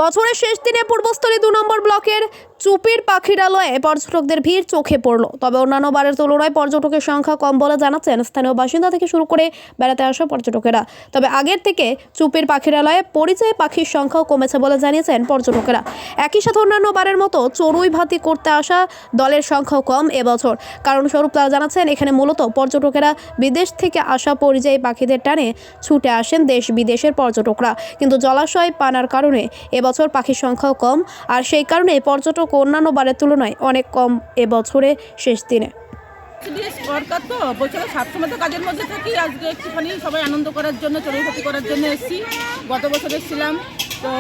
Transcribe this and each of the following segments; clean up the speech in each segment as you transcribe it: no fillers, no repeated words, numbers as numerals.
বছরের শেষ দিনে পূর্বস্থলী 2 নম্বর ব্লকের চুপির পাখিরালয়ে পর্যটকদের ভিড় চোখে পড়ল। তবে অন্যান্য বারের তুলনায় পর্যটকের সংখ্যা কম বলে জানাচ্ছেন স্থানীয় বাসিন্দা থেকে শুরু করে বেড়াতে আসা পর্যটকেরা। তবে আগের থেকে চুপির পাখিরালয়ে পরিযায়ী পাখির সংখ্যাও কমেছে বলে জানিয়েছেন পর্যটকেরা। একই সাথে অন্যান্য বারের মতো চড়ুই ভাতি করতে আসা দলের সংখ্যাও কম এবছর। কারণ স্বরূপ তারা জানাচ্ছেন, এখানে মূলত পর্যটকেরা বিদেশ থেকে আসা পরিযায়ী পাখিদের টানে ছুটে আসেন দেশ বিদেশের পর্যটকরা। কিন্তু জলাশয় পানার কারণে এবছর পাখির সংখ্যাও কম, আর সেই কারণে পর্যটক অন্যান্য বারের তুলনায় অনেক কম এবছরে শেষ দিনে। সরকার তো বছরে সবসময় তো কাজের মধ্যে থাকি। আজকে একটুখানি সবাই আনন্দ করার জন্য, চড়ুইভাতি করার জন্য এসেছি। গত বছর এসেছিলাম, তো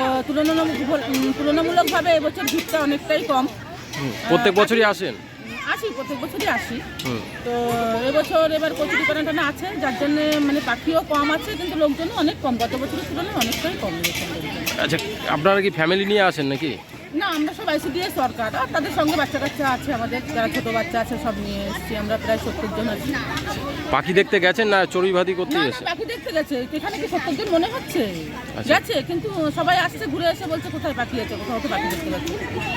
তুলনামূলকভাবে এবছর ভিড়টা অনেকটাই কম। প্রত্যেক বছরই আসেন? আসি, প্রত্যেক বছরই আসি। তো এবছর এবার কচুরি টানা আছে, যার জন্য মানে পাখিও কম আছে, কিন্তু লোকজনও অনেক কম। গত বছরের তুলনায় অনেকটাই কম এবছর। আচ্ছা, আপনারা কি ফ্যামিলি নিয়ে আসেন নাকি? না, আমরা সব আইসিডিএস সরকার, আর তাদের সঙ্গে বাচ্চা কাচ্চা আছে, আমাদের যারা ছোটো বাচ্চা আছে সব নিয়ে এসেছি। আমরা প্রায় 70 জন আছি। পাখি দেখতে গেছেন না চড়ুইভাতি করতে না, এসে? পাখি দেখতে গেছে। এখানে কি 70 জন মনে হচ্ছে? গেছে, কিন্তু সবাই আসছে ঘুরে এসে বলছে কোথায় পাখি আছে, কোথাও তো পাখি দেখতে পাচ্ছি।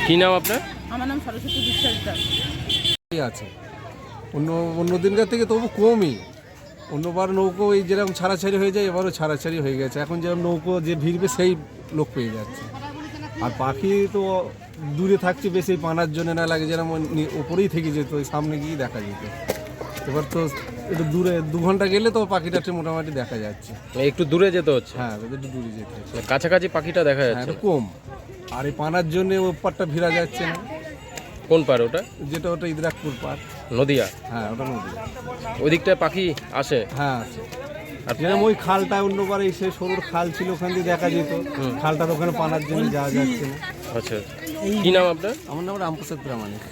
কি নাম আপনার? আমার নাম সরস্বতী বিশ্বাস দাস। আছে অন্য দিনকার থেকে তবু কমই। অন্যবার নৌকো এই যেরকম ছাড়াছাড়ি হয়ে যায়, এবারও ছাড়াছাড়ি হয়ে গেছে। এখন যেরকম নৌকো যে ভিড়বে সেই লোক পেয়ে যাচ্ছে। আর পাখি তো দূরে থাকছে বেশি, পানার জন্য না লাগে, যেরকম ওপরেই থেকে যেত, ওই সামনে গিয়ে দেখা যেত। এবার তো একটু দূরে 2 ঘন্টা গেলে তো পাখিটাকে মোটামুটি দেখা যাচ্ছে। একটু দূরে যেতে হচ্ছে? হ্যাঁ, একটু দূরে যেতে হচ্ছে। কাছাকাছি পাখিটা দেখা হ্যাঁ, যাচ্ছে? একটু কম। আর এই পানার জন্য ওপারটা ভিড়া যাচ্ছে না। কোন পার ওটা? যেটা ওটা ইদ্রাকপুর পার। নদিয়া? হ্যাঁ, ওটা নদীয়া। ওই দিকটায় পাখি আসে? হ্যাঁ, আছে। আর যেরকম ওই খালটা অন্যবার সে সরুর খাল ছিল, ওখান দিয়ে দেখা যেত। খালটার ওখানে পানার জন্য যাওয়া যাচ্ছে না। আচ্ছা, কি নাম আপনার? আমার নাম রামপ্রসাদ প্রামাণিক।